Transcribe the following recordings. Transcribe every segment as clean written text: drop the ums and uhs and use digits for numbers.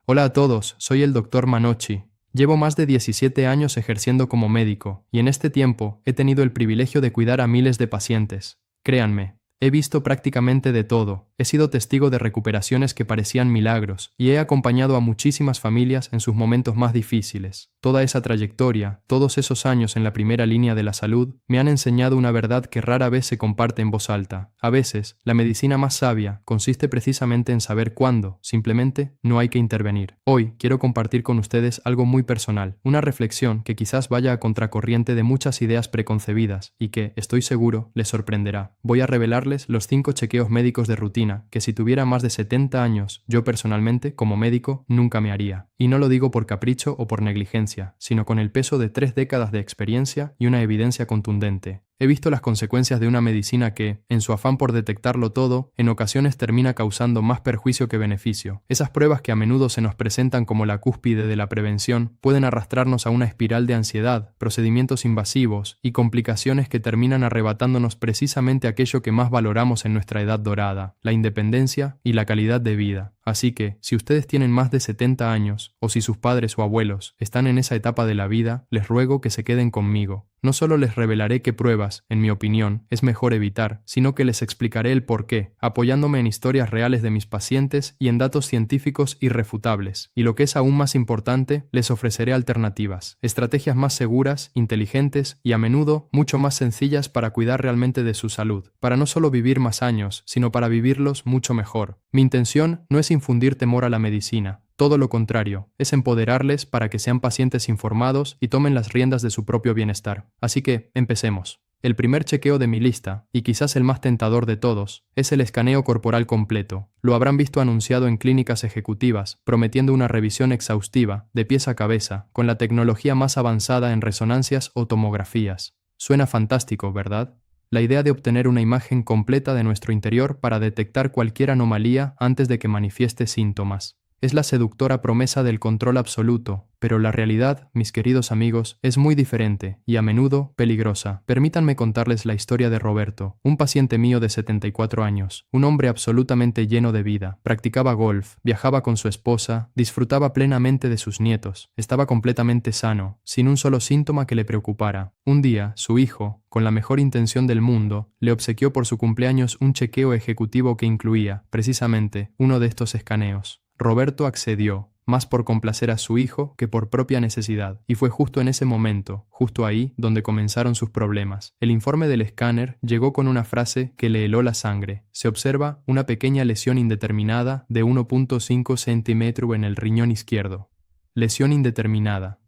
Hola a todos, soy el Dr. Manochi. Llevo más de 17 años ejerciendo como médico, y en este tiempo he tenido el privilegio de cuidar a miles de pacientes. Créanme, he visto prácticamente de todo, he sido testigo de recuperaciones que parecían milagros, y he acompañado a muchísimas familias en sus momentos más difíciles. Toda esa trayectoria, todos esos años en la primera línea de la salud, me han enseñado una verdad que rara vez se comparte en voz alta. A veces, la medicina más sabia consiste precisamente en saber cuándo, simplemente, no hay que intervenir. Hoy quiero compartir con ustedes algo muy personal, una reflexión que quizás vaya a contracorriente de muchas ideas preconcebidas y que, estoy seguro, les sorprenderá. Voy a revelarles los 5 chequeos médicos de rutina que si tuviera más de 70 años, yo personalmente, como médico, nunca me haría. Y no lo digo por capricho o por negligencia, sino con el peso de 3 décadas de experiencia y una evidencia contundente. He visto las consecuencias de una medicina que, en su afán por detectarlo todo, en ocasiones termina causando más perjuicio que beneficio. Esas pruebas que a menudo se nos presentan como la cúspide de la prevención pueden arrastrarnos a una espiral de ansiedad, procedimientos invasivos y complicaciones que terminan arrebatándonos precisamente aquello que más valoramos en nuestra edad dorada, la independencia y la calidad de vida. Así que, si ustedes tienen más de 70 años, o si sus padres o abuelos están en esa etapa de la vida, les ruego que se queden conmigo. No solo les revelaré qué pruebas, en mi opinión, es mejor evitar, sino que les explicaré el porqué, apoyándome en historias reales de mis pacientes y en datos científicos irrefutables. Y lo que es aún más importante, les ofreceré alternativas, estrategias más seguras, inteligentes y a menudo mucho más sencillas para cuidar realmente de su salud, para no solo vivir más años, sino para vivirlos mucho mejor. Mi intención no es infundir temor a la medicina. Todo lo contrario, es empoderarles para que sean pacientes informados y tomen las riendas de su propio bienestar. Así que, empecemos. El primer chequeo de mi lista, y quizás el más tentador de todos, es el escaneo corporal completo. Lo habrán visto anunciado en clínicas ejecutivas, prometiendo una revisión exhaustiva, de pies a cabeza, con la tecnología más avanzada en resonancias o tomografías. Suena fantástico, ¿verdad? La idea de obtener una imagen completa de nuestro interior para detectar cualquier anomalía antes de que manifieste síntomas. Es la seductora promesa del control absoluto, pero la realidad, mis queridos amigos, es muy diferente y a menudo peligrosa. Permítanme contarles la historia de Roberto, un paciente mío de 74 años, un hombre absolutamente lleno de vida. Practicaba golf, viajaba con su esposa, disfrutaba plenamente de sus nietos, estaba completamente sano, sin un solo síntoma que le preocupara. Un día, su hijo, con la mejor intención del mundo, le obsequió por su cumpleaños un chequeo ejecutivo que incluía, precisamente, uno de estos escaneos. Roberto accedió, más por complacer a su hijo que por propia necesidad, y fue justo en ese momento, justo ahí, donde comenzaron sus problemas. El informe del escáner llegó con una frase que le heló la sangre. Se observa una pequeña lesión indeterminada de 1.5 centímetros en el riñón izquierdo. Lesión indeterminada.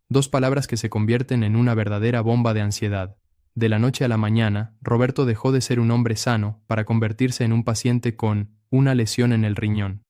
2 palabras que se convierten en una verdadera bomba de ansiedad. De la noche a la mañana, Roberto dejó de ser un hombre sano para convertirse en un paciente con una lesión en el riñón.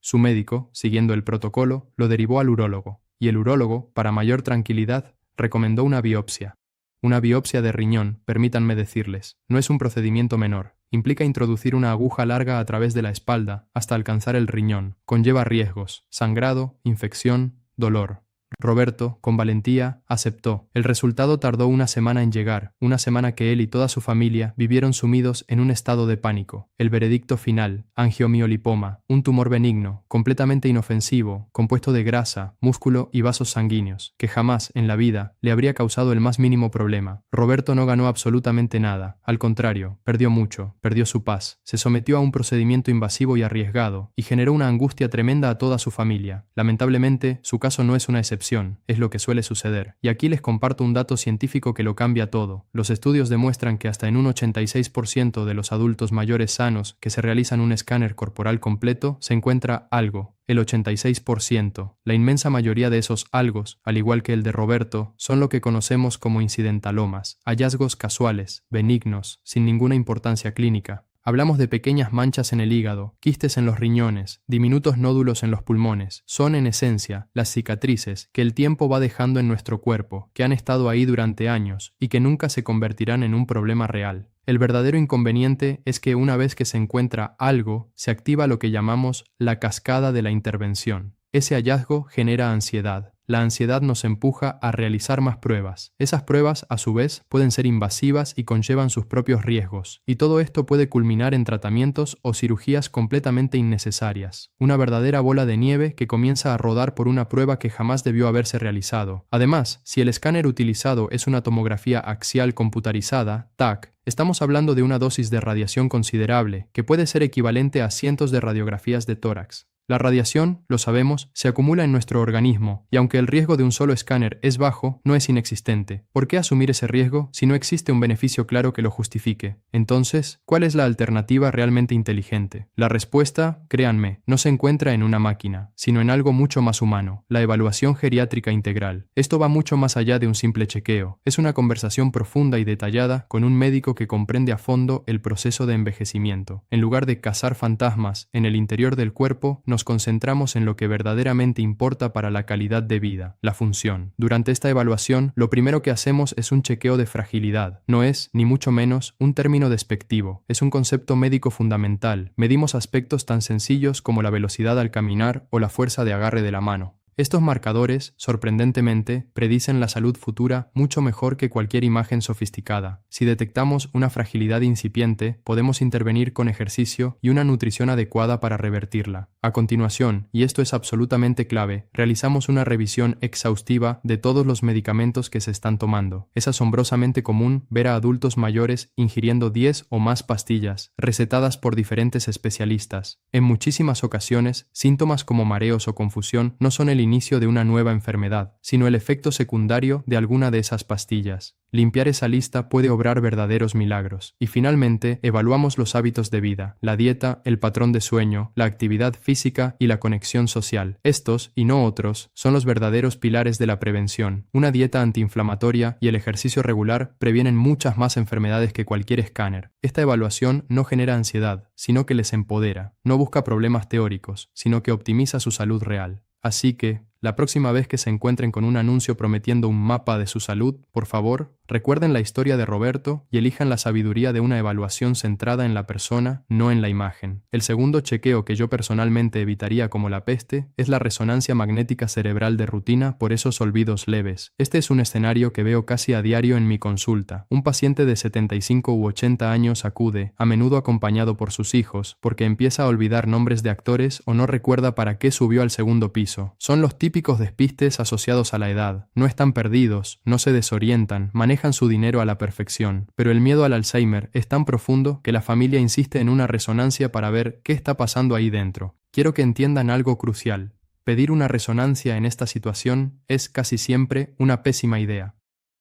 Su médico, siguiendo el protocolo, lo derivó al urólogo, y el urólogo, para mayor tranquilidad, recomendó una biopsia. Una biopsia de riñón, permítanme decirles, no es un procedimiento menor. Implica introducir una aguja larga a través de la espalda hasta alcanzar el riñón. Conlleva riesgos, sangrado, infección, dolor. Roberto, con valentía, aceptó. El resultado tardó una semana en llegar, una semana que él y toda su familia vivieron sumidos en un estado de pánico. El veredicto final, angiomiolipoma, un tumor benigno, completamente inofensivo, compuesto de grasa, músculo y vasos sanguíneos, que jamás, en la vida, le habría causado el más mínimo problema. Roberto no ganó absolutamente nada, al contrario, perdió mucho, perdió su paz, se sometió a un procedimiento invasivo y arriesgado, y generó una angustia tremenda a toda su familia. Lamentablemente, su caso no es una excepción. Es lo que suele suceder. Y aquí les comparto un dato científico que lo cambia todo. Los estudios demuestran que hasta en un 86% de los adultos mayores sanos que se realizan un escáner corporal completo se encuentra algo. El 86%. La inmensa mayoría de esos algos, al igual que el de Roberto, son lo que conocemos como incidentalomas, hallazgos casuales, benignos, sin ninguna importancia clínica. Hablamos de pequeñas manchas en el hígado, quistes en los riñones, diminutos nódulos en los pulmones. Son, en esencia, las cicatrices que el tiempo va dejando en nuestro cuerpo, que han estado ahí durante años y que nunca se convertirán en un problema real. El verdadero inconveniente es que una vez que se encuentra algo, se activa lo que llamamos la cascada de la intervención. Ese hallazgo genera ansiedad. la ansiedad nos empuja a realizar más pruebas. Esas pruebas, a su vez, pueden ser invasivas y conllevan sus propios riesgos. Y todo esto puede culminar en tratamientos o cirugías completamente innecesarias. Una verdadera bola de nieve que comienza a rodar por una prueba que jamás debió haberse realizado. Además, si el escáner utilizado es una tomografía axial computarizada, TAC, estamos hablando de una dosis de radiación considerable, que puede ser equivalente a cientos de radiografías de tórax. La radiación, lo sabemos, se acumula en nuestro organismo, y aunque el riesgo de un solo escáner es bajo, no es inexistente. ¿Por qué asumir ese riesgo si no existe un beneficio claro que lo justifique? Entonces, ¿cuál es la alternativa realmente inteligente? La respuesta, créanme, no se encuentra en una máquina, sino en algo mucho más humano, la evaluación geriátrica integral. Esto va mucho más allá de un simple chequeo. Es una conversación profunda y detallada con un médico que comprende a fondo el proceso de envejecimiento. En lugar de cazar fantasmas en el interior del cuerpo, nos concentramos en lo que verdaderamente importa para la calidad de vida, la función. Durante esta evaluación, lo primero que hacemos es un chequeo de fragilidad. No es, ni mucho menos, un término despectivo. Es un concepto médico fundamental. Medimos aspectos tan sencillos como la velocidad al caminar o la fuerza de agarre de la mano. Estos marcadores, sorprendentemente, predicen la salud futura mucho mejor que cualquier imagen sofisticada. Si detectamos una fragilidad incipiente, podemos intervenir con ejercicio y una nutrición adecuada para revertirla. A continuación, y esto es absolutamente clave, realizamos una revisión exhaustiva de todos los medicamentos que se están tomando. Es asombrosamente común ver a adultos mayores ingiriendo 10 o más pastillas, recetadas por diferentes especialistas. En muchísimas ocasiones, síntomas como mareos o confusión no son el inicio de una nueva enfermedad, sino el efecto secundario de alguna de esas pastillas. Limpiar esa lista puede obrar verdaderos milagros. Y finalmente, evaluamos los hábitos de vida, la dieta, el patrón de sueño, la actividad física y la conexión social. Estos, y no otros, son los verdaderos pilares de la prevención. Una dieta antiinflamatoria y el ejercicio regular previenen muchas más enfermedades que cualquier escáner. Esta evaluación no genera ansiedad, sino que les empodera. No busca problemas teóricos, sino que optimiza su salud real. Así que, la próxima vez que se encuentren con un anuncio prometiendo un mapa de su salud, por favor, recuerden la historia de Roberto y elijan la sabiduría de una evaluación centrada en la persona, no en la imagen. El segundo chequeo que yo personalmente evitaría como la peste es la resonancia magnética cerebral de rutina por esos olvidos leves. Este es un escenario que veo casi a diario en mi consulta. Un paciente de 75 u 80 años acude, a menudo acompañado por sus hijos, porque empieza a olvidar nombres de actores o no recuerda para qué subió al segundo piso. Son los típicos despistes asociados a la edad. No están perdidos, no se desorientan, manejan su dinero a la perfección, pero el miedo al Alzheimer es tan profundo que la familia insiste en una resonancia para ver qué está pasando ahí dentro. Quiero que entiendan algo crucial. Pedir una resonancia en esta situación es casi siempre una pésima idea.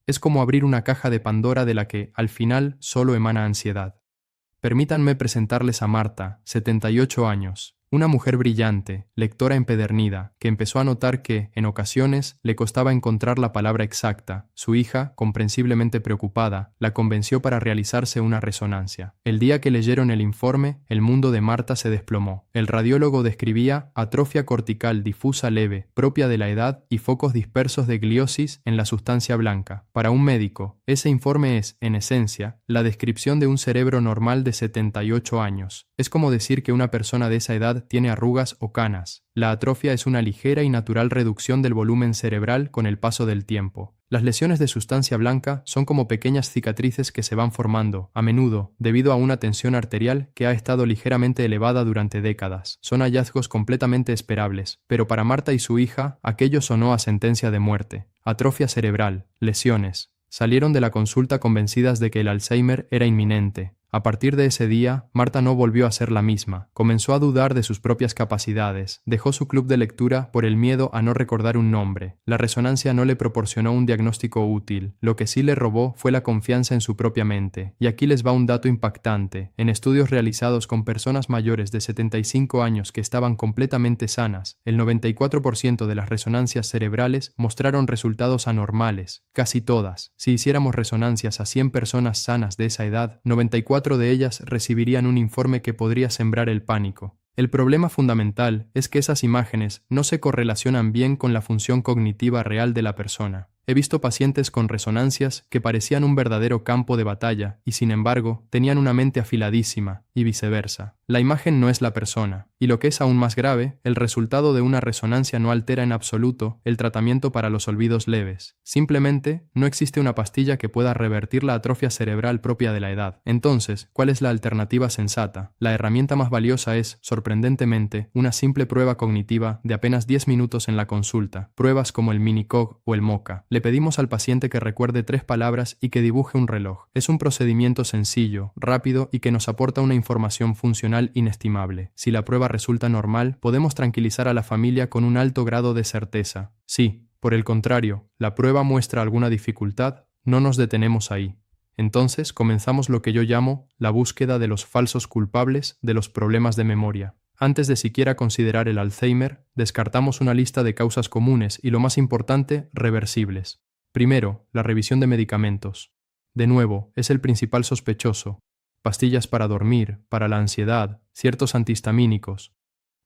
Es como abrir una caja de Pandora de la que, al final, solo emana ansiedad. Permítanme presentarles a Marta, 78 años. Una mujer brillante, lectora empedernida, que empezó a notar que, en ocasiones, le costaba encontrar la palabra exacta. Su hija, comprensiblemente preocupada, la convenció para realizarse una resonancia. El día que leyeron el informe, el mundo de Marta se desplomó. El radiólogo describía atrofia cortical difusa leve, propia de la edad, y focos dispersos de gliosis en la sustancia blanca. Para un médico, ese informe es, en esencia, la descripción de un cerebro normal de 78 años. Es como decir que una persona de esa edad tiene arrugas o canas. La atrofia es una ligera y natural reducción del volumen cerebral con el paso del tiempo. Las lesiones de sustancia blanca son como pequeñas cicatrices que se van formando, a menudo, debido a una tensión arterial que ha estado ligeramente elevada durante décadas. Son hallazgos completamente esperables, pero para Marta y su hija, aquello sonó a sentencia de muerte. Atrofia cerebral, lesiones. Salieron de la consulta convencidas de que el Alzheimer era inminente. A partir de ese día, Marta no volvió a ser la misma. Comenzó a dudar de sus propias capacidades. Dejó su club de lectura por el miedo a no recordar un nombre. La resonancia no le proporcionó un diagnóstico útil. Lo que sí le robó fue la confianza en su propia mente. Y aquí les va un dato impactante. En estudios realizados con personas mayores de 75 años que estaban completamente sanas, el 94% de las resonancias cerebrales mostraron resultados anormales. Casi todas. Si hiciéramos resonancias a 100 personas sanas de esa edad, 94 de ellas recibirían un informe que podría sembrar el pánico. El problema fundamental es que esas imágenes no se correlacionan bien con la función cognitiva real de la persona. He visto pacientes con resonancias que parecían un verdadero campo de batalla y, sin embargo, tenían una mente afiladísima, y viceversa. La imagen no es la persona, y lo que es aún más grave, el resultado de una resonancia no altera en absoluto el tratamiento para los olvidos leves. Simplemente, no existe una pastilla que pueda revertir la atrofia cerebral propia de la edad. Entonces, ¿cuál es la alternativa sensata? La herramienta más valiosa es, sorprendentemente, una simple prueba cognitiva de apenas 10 minutos en la consulta, pruebas como el Mini-Cog o el MoCA. Le pedimos al paciente que recuerde 3 palabras y que dibuje un reloj. Es un procedimiento sencillo, rápido y que nos aporta una información funcional inestimable. Si la prueba resulta normal, podemos tranquilizar a la familia con un alto grado de certeza. Si, por el contrario, la prueba muestra alguna dificultad, no nos detenemos ahí. Entonces comenzamos lo que yo llamo la búsqueda de los falsos culpables de los problemas de memoria. Antes de siquiera considerar el Alzheimer, descartamos una lista de causas comunes y, lo más importante, reversibles. Primero, la revisión de medicamentos. De nuevo, es el principal sospechoso. Pastillas para dormir, para la ansiedad, ciertos antihistamínicos.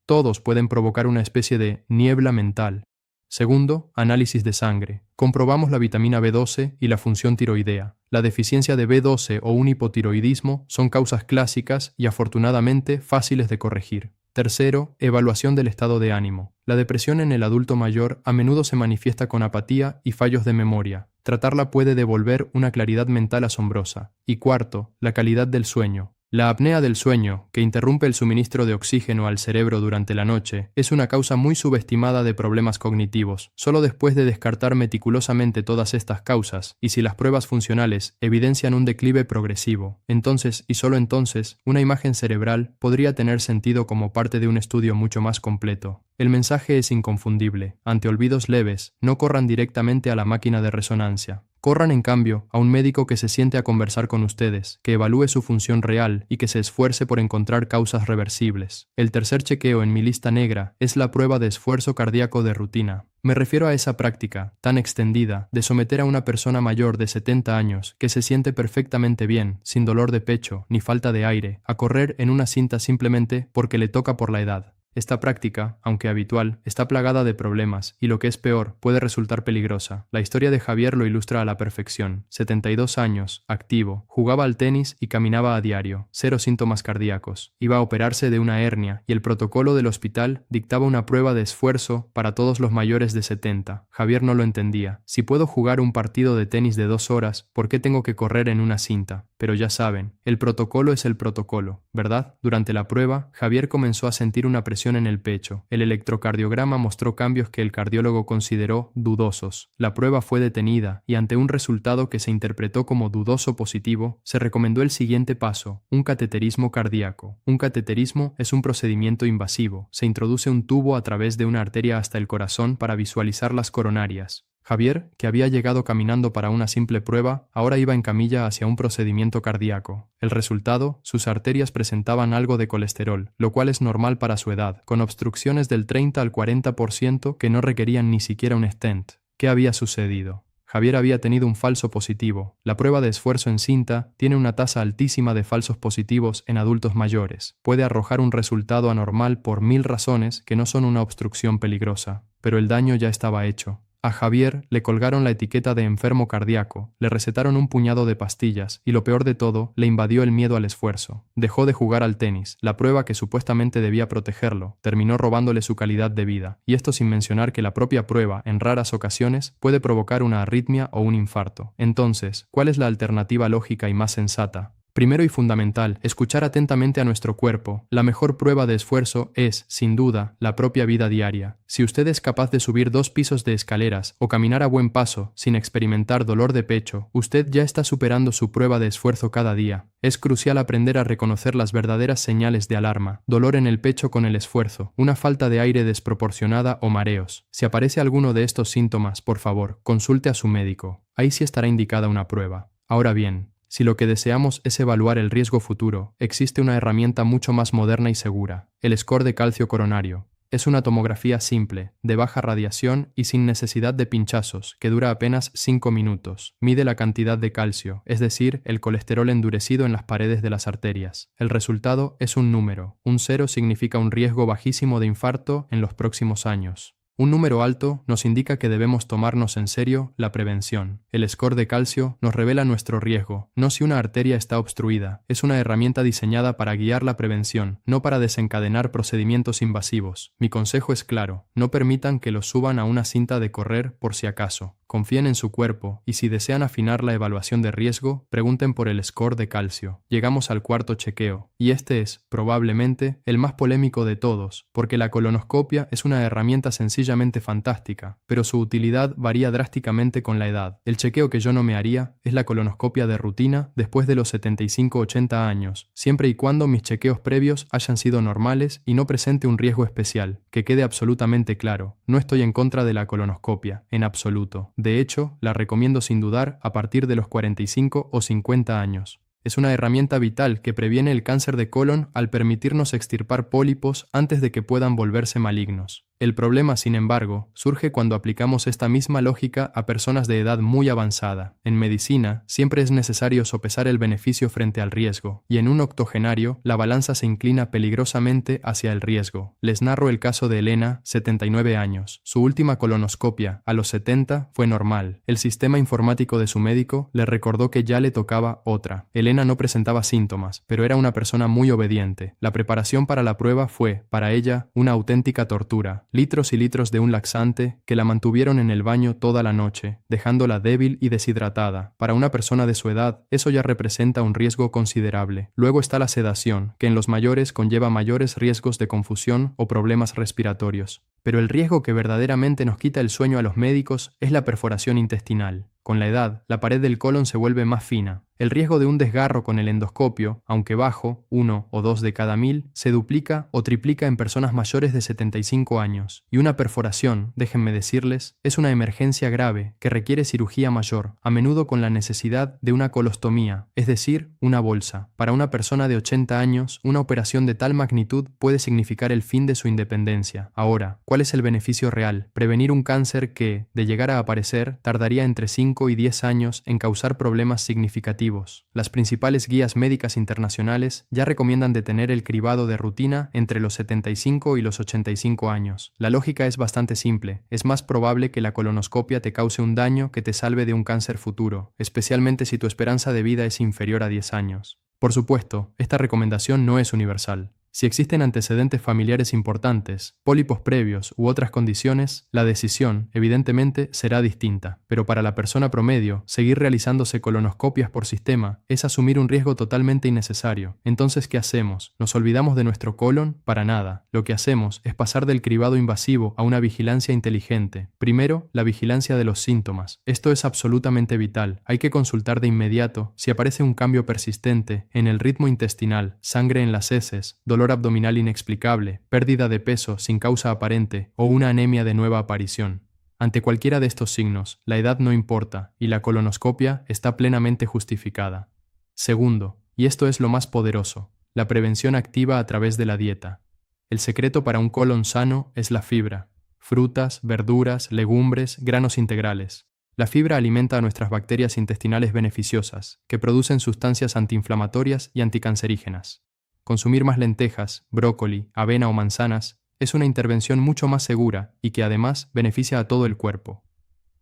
Todos pueden provocar una especie de niebla mental. Segundo, análisis de sangre. Comprobamos la vitamina B12 y la función tiroidea. La deficiencia de B12 o un hipotiroidismo son causas clásicas y afortunadamente fáciles de corregir. Tercero, evaluación del estado de ánimo. La depresión en el adulto mayor a menudo se manifiesta con apatía y fallos de memoria. Tratarla puede devolver una claridad mental asombrosa. Y cuarto, la calidad del sueño. La apnea del sueño, que interrumpe el suministro de oxígeno al cerebro durante la noche, es una causa muy subestimada de problemas cognitivos. Solo después de descartar meticulosamente todas estas causas, y si las pruebas funcionales evidencian un declive progresivo, entonces, y solo entonces, una imagen cerebral podría tener sentido como parte de un estudio mucho más completo. El mensaje es inconfundible. Ante olvidos leves, no corran directamente a la máquina de resonancia. Corran, en cambio, a un médico que se siente a conversar con ustedes, que evalúe su función real y que se esfuerce por encontrar causas reversibles. El tercer chequeo en mi lista negra es la prueba de esfuerzo cardíaco de rutina. Me refiero a esa práctica, tan extendida, de someter a una persona mayor de 70 años, que se siente perfectamente bien, sin dolor de pecho ni falta de aire, a correr en una cinta simplemente porque le toca por la edad. Esta práctica, aunque habitual, está plagada de problemas y, lo que es peor, puede resultar peligrosa. La historia de Javier lo ilustra a la perfección. 72 años, activo, jugaba al tenis y caminaba a diario, 0 síntomas cardíacos. Iba a operarse de una hernia y el protocolo del hospital dictaba una prueba de esfuerzo para todos los mayores de 70. Javier no lo entendía. Si puedo jugar un partido de tenis de 2 horas, ¿por qué tengo que correr en una cinta? Pero ya saben, el protocolo es el protocolo, ¿verdad? Durante la prueba, Javier comenzó a sentir una presión en el pecho. El electrocardiograma mostró cambios que el cardiólogo consideró dudosos. La prueba fue detenida y, ante un resultado que se interpretó como dudoso positivo, se recomendó el siguiente paso: un cateterismo cardíaco. Un cateterismo es un procedimiento invasivo. Se introduce un tubo a través de una arteria hasta el corazón para visualizar las coronarias. Javier, que había llegado caminando para una simple prueba, ahora iba en camilla hacia un procedimiento cardíaco. El resultado: sus arterias presentaban algo de colesterol, lo cual es normal para su edad, con obstrucciones del 30 al 40% que no requerían ni siquiera un stent. ¿Qué había sucedido? Javier había tenido un falso positivo. La prueba de esfuerzo en cinta tiene una tasa altísima de falsos positivos en adultos mayores. Puede arrojar un resultado anormal por 1000 razones que no son una obstrucción peligrosa, pero el daño ya estaba hecho. A Javier le colgaron la etiqueta de enfermo cardíaco, le recetaron un puñado de pastillas y, lo peor de todo, le invadió el miedo al esfuerzo. Dejó de jugar al tenis. La prueba que supuestamente debía protegerlo terminó robándole su calidad de vida, y esto sin mencionar que la propia prueba, en raras ocasiones, puede provocar una arritmia o un infarto. Entonces, ¿cuál es la alternativa lógica y más sensata? Primero y fundamental, escuchar atentamente a nuestro cuerpo. La mejor prueba de esfuerzo es, sin duda, la propia vida diaria. Si usted es capaz de subir 2 pisos de escaleras o caminar a buen paso sin experimentar dolor de pecho, usted ya está superando su prueba de esfuerzo cada día. Es crucial aprender a reconocer las verdaderas señales de alarma: dolor en el pecho con el esfuerzo, una falta de aire desproporcionada o mareos. Si aparece alguno de estos síntomas, por favor, consulte a su médico. Ahí sí estará indicada una prueba. Ahora bien, si lo que deseamos es evaluar el riesgo futuro, existe una herramienta mucho más moderna y segura: el score de calcio coronario. Es una tomografía simple, de baja radiación y sin necesidad de pinchazos, que dura apenas 5 minutos. Mide la cantidad de calcio, es decir, el colesterol endurecido en las paredes de las arterias. El resultado es un número. Un 0 significa un riesgo bajísimo de infarto en los próximos años. Un número alto nos indica que debemos tomarnos en serio la prevención. El score de calcio nos revela nuestro riesgo, no si una arteria está obstruida. Es una herramienta diseñada para guiar la prevención, no para desencadenar procedimientos invasivos. Mi consejo es claro, no permitan que los suban a una cinta de correr por si acaso. Confíen en su cuerpo y si desean afinar la evaluación de riesgo, pregunten por el score de calcio. Llegamos al cuarto chequeo, y este es, probablemente, el más polémico de todos, porque la colonoscopia es una herramienta sencillamente fantástica, pero su utilidad varía drásticamente con la edad. El chequeo que yo no me haría es la colonoscopia de rutina después de los 75-80 años, siempre y cuando mis chequeos previos hayan sido normales y no presente un riesgo especial. Que quede absolutamente claro, no estoy en contra de la colonoscopia, en absoluto. De hecho, la recomiendo sin dudar a partir de los 45 o 50 años. Es una herramienta vital que previene el cáncer de colon al permitirnos extirpar pólipos antes de que puedan volverse malignos. El problema, sin embargo, surge cuando aplicamos esta misma lógica a personas de edad muy avanzada. En medicina, siempre es necesario sopesar el beneficio frente al riesgo, y en un octogenario, la balanza se inclina peligrosamente hacia el riesgo. Les narro el caso de Elena, 79 años. Su última colonoscopia, a los 70, fue normal. El sistema informático de su médico le recordó que ya le tocaba otra. Elena no presentaba síntomas, pero era una persona muy obediente. La preparación para la prueba fue, para ella, una auténtica tortura. Litros y litros de un laxante que la mantuvieron en el baño toda la noche, dejándola débil y deshidratada. Para una persona de su edad, eso ya representa un riesgo considerable. Luego está la sedación, que en los mayores conlleva mayores riesgos de confusión o problemas respiratorios. Pero el riesgo que verdaderamente nos quita el sueño a los médicos es la perforación intestinal. Con la edad, la pared del colon se vuelve más fina. El riesgo de un desgarro con el endoscopio, aunque bajo, 1 o 2 de cada 1000, se duplica o triplica en personas mayores de 75 años. Y una perforación, déjenme decirles, es una emergencia grave que requiere cirugía mayor, a menudo con la necesidad de una colostomía, es decir, una bolsa. Para una persona de 80 años, una operación de tal magnitud puede significar el fin de su independencia. Ahora, ¿cuál es el beneficio real? Prevenir un cáncer que, de llegar a aparecer, tardaría entre 5 y 10 años en causar problemas significativos. Las principales guías médicas internacionales ya recomiendan detener el cribado de rutina entre los 75 y los 85 años. La lógica es bastante simple. Es más probable que la colonoscopia te cause un daño que te salve de un cáncer futuro, especialmente si tu esperanza de vida es inferior a 10 años. Por supuesto, esta recomendación no es universal. Si existen antecedentes familiares importantes, pólipos previos u otras condiciones, la decisión, evidentemente, será distinta. Pero para la persona promedio, seguir realizándose colonoscopias por sistema es asumir un riesgo totalmente innecesario. Entonces, ¿qué hacemos? ¿Nos olvidamos de nuestro colon? Para nada. Lo que hacemos es pasar del cribado invasivo a una vigilancia inteligente. Primero, la vigilancia de los síntomas. Esto es absolutamente vital. Hay que consultar de inmediato si aparece un cambio persistente en el ritmo intestinal, sangre en las heces, dolor abdominal inexplicable, pérdida de peso sin causa aparente o una anemia de nueva aparición. Ante cualquiera de estos signos, la edad no importa y la colonoscopia está plenamente justificada. Segundo, y esto es lo más poderoso, la prevención activa a través de la dieta. El secreto para un colon sano es la fibra, frutas, verduras, legumbres, granos integrales. La fibra alimenta a nuestras bacterias intestinales beneficiosas, que producen sustancias antiinflamatorias y anticancerígenas. Consumir más lentejas, brócoli, avena o manzanas es una intervención mucho más segura y que además beneficia a todo el cuerpo.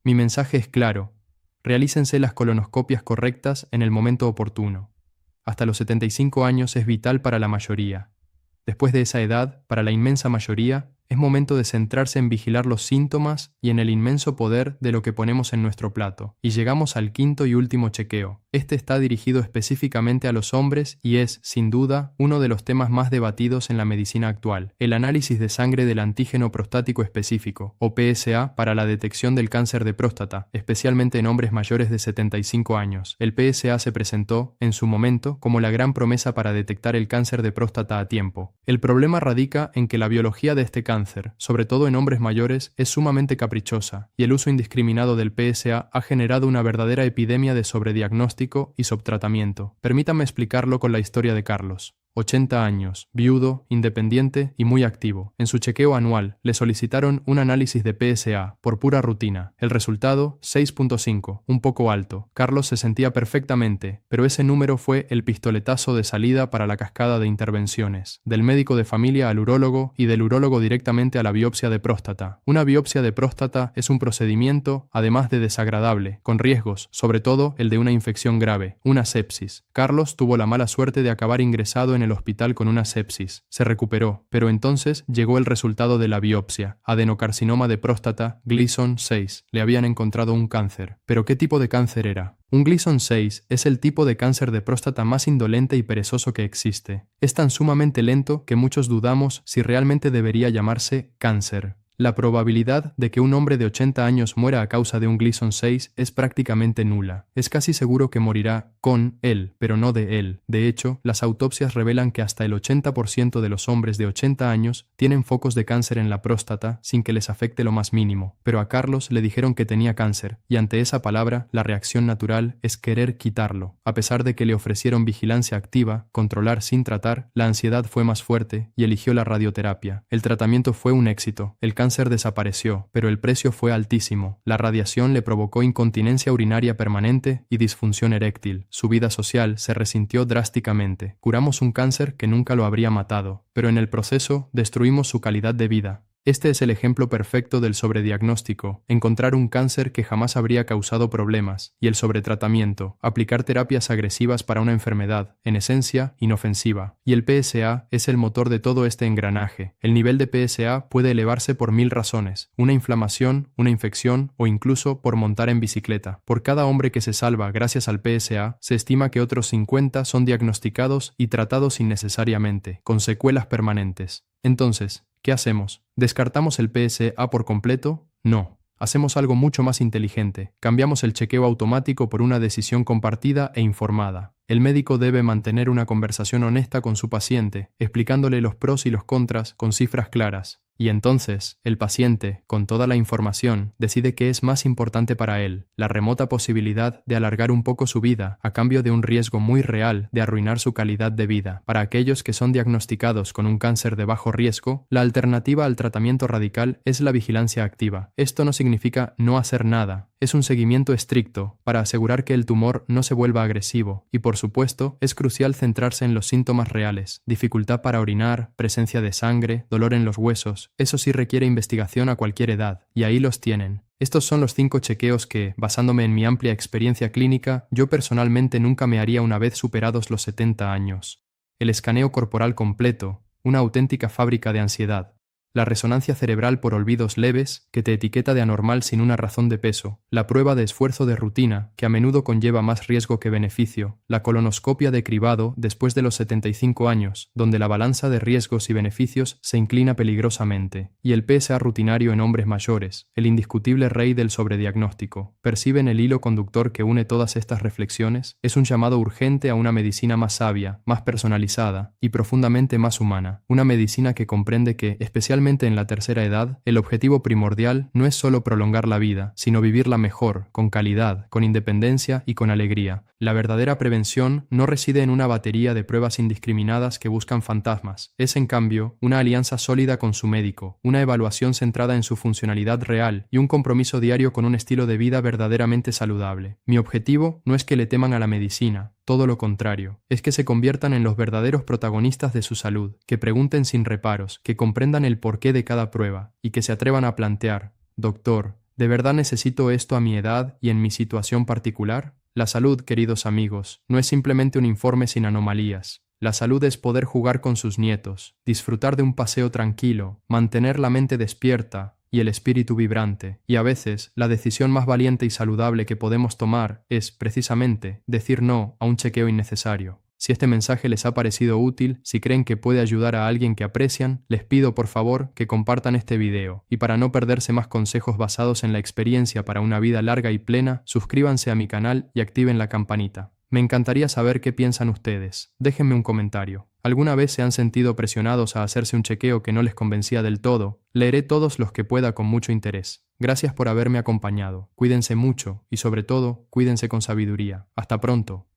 Mi mensaje es claro: realícense las colonoscopias correctas en el momento oportuno. Hasta los 75 años es vital para la mayoría. Después de esa edad, para la inmensa mayoría, es momento de centrarse en vigilar los síntomas y en el inmenso poder de lo que ponemos en nuestro plato. Y llegamos al quinto y último chequeo. Este está dirigido específicamente a los hombres y es, sin duda, uno de los temas más debatidos en la medicina actual. El análisis de sangre del antígeno prostático específico, o PSA, para la detección del cáncer de próstata, especialmente en hombres mayores de 75 años. El PSA se presentó, en su momento, como la gran promesa para detectar el cáncer de próstata a tiempo. El problema radica en que la biología de este cáncer, sobre todo en hombres mayores, es sumamente caprichosa, y el uso indiscriminado del PSA ha generado una verdadera epidemia de sobrediagnóstico y subtratamiento. Permítanme explicarlo con la historia de Carlos. 80 años, viudo, independiente y muy activo. En su chequeo anual, le solicitaron un análisis de PSA, por pura rutina. El resultado, 6.5, un poco alto. Carlos se sentía perfectamente, pero ese número fue el pistoletazo de salida para la cascada de intervenciones. Del médico de familia al urólogo y del urólogo directamente a la biopsia de próstata. Una biopsia de próstata es un procedimiento, además de desagradable, con riesgos, sobre todo el de una infección grave, una sepsis. Carlos tuvo la mala suerte de acabar ingresado en el hospital con una sepsis. Se recuperó, pero entonces llegó el resultado de la biopsia. Adenocarcinoma de próstata, Gleason 6. Le habían encontrado un cáncer. ¿Pero qué tipo de cáncer era? Un Gleason 6 es el tipo de cáncer de próstata más indolente y perezoso que existe. Es tan sumamente lento que muchos dudamos si realmente debería llamarse cáncer. La probabilidad de que un hombre de 80 años muera a causa de un Gleason 6 es prácticamente nula. Es casi seguro que morirá con él, pero no de él. De hecho, las autopsias revelan que hasta el 80% de los hombres de 80 años tienen focos de cáncer en la próstata sin que les afecte lo más mínimo. Pero a Carlos le dijeron que tenía cáncer, y ante esa palabra, la reacción natural es querer quitarlo. A pesar de que le ofrecieron vigilancia activa, controlar sin tratar, la ansiedad fue más fuerte y eligió la radioterapia. El tratamiento fue un éxito. El cáncer desapareció, pero el precio fue altísimo. La radiación le provocó incontinencia urinaria permanente y disfunción eréctil. Su vida social se resintió drásticamente. Curamos un cáncer que nunca lo habría matado, pero en el proceso destruimos su calidad de vida. Este es el ejemplo perfecto del sobrediagnóstico, encontrar un cáncer que jamás habría causado problemas, y el sobretratamiento, aplicar terapias agresivas para una enfermedad, en esencia, inofensiva. Y el PSA es el motor de todo este engranaje. El nivel de PSA puede elevarse por 1000 razones, una inflamación, una infección o incluso por montar en bicicleta. Por cada hombre que se salva gracias al PSA, se estima que otros 50 son diagnosticados y tratados innecesariamente, con secuelas permanentes. Entonces, ¿qué hacemos? ¿Descartamos el PSA por completo? No. Hacemos algo mucho más inteligente. Cambiamos el chequeo automático por una decisión compartida e informada. El médico debe mantener una conversación honesta con su paciente, explicándole los pros y los contras con cifras claras. Y entonces, el paciente, con toda la información, decide qué es más importante para él, la remota posibilidad de alargar un poco su vida a cambio de un riesgo muy real de arruinar su calidad de vida. Para aquellos que son diagnosticados con un cáncer de bajo riesgo, la alternativa al tratamiento radical es la vigilancia activa. Esto no significa no hacer nada, es un seguimiento estricto para asegurar que el tumor no se vuelva agresivo y, por supuesto, es crucial centrarse en los síntomas reales, dificultad para orinar, presencia de sangre, dolor en los huesos. Eso sí requiere investigación a cualquier edad, y ahí los tienen. Estos son los 5 chequeos que, basándome en mi amplia experiencia clínica, yo personalmente nunca me haría una vez superados los 70 años. El escaneo corporal completo, una auténtica fábrica de ansiedad. La resonancia cerebral por olvidos leves, que te etiqueta de anormal sin una razón de peso. La prueba de esfuerzo de rutina, que a menudo conlleva más riesgo que beneficio. La colonoscopia de cribado después de los 75 años, donde la balanza de riesgos y beneficios se inclina peligrosamente. Y el PSA rutinario en hombres mayores, el indiscutible rey del sobrediagnóstico. ¿Perciben el hilo conductor que une todas estas reflexiones? Es un llamado urgente a una medicina más sabia, más personalizada y profundamente más humana. Una medicina que comprende que, especialmente en la tercera edad, el objetivo primordial no es solo prolongar la vida, sino vivirla mejor, con calidad, con independencia y con alegría. La verdadera prevención no reside en una batería de pruebas indiscriminadas que buscan fantasmas. Es, en cambio, una alianza sólida con su médico, una evaluación centrada en su funcionalidad real y un compromiso diario con un estilo de vida verdaderamente saludable. Mi objetivo no es que le teman a la medicina, todo lo contrario, es que se conviertan en los verdaderos protagonistas de su salud, que pregunten sin reparos, que comprendan el porqué de cada prueba y que se atrevan a plantear: «Doctor, ¿de verdad necesito esto a mi edad y en mi situación particular?». La salud, queridos amigos, no es simplemente un informe sin anomalías. La salud es poder jugar con sus nietos, disfrutar de un paseo tranquilo, mantener la mente despierta y el espíritu vibrante. Y a veces, la decisión más valiente y saludable que podemos tomar es, precisamente, decir no a un chequeo innecesario. Si este mensaje les ha parecido útil, si creen que puede ayudar a alguien que aprecian, les pido por favor que compartan este video. Y para no perderse más consejos basados en la experiencia para una vida larga y plena, suscríbanse a mi canal y activen la campanita. Me encantaría saber qué piensan ustedes. Déjenme un comentario. ¿Alguna vez se han sentido presionados a hacerse un chequeo que no les convencía del todo? Leeré todos los que pueda con mucho interés. Gracias por haberme acompañado. Cuídense mucho y, sobre todo, cuídense con sabiduría. Hasta pronto.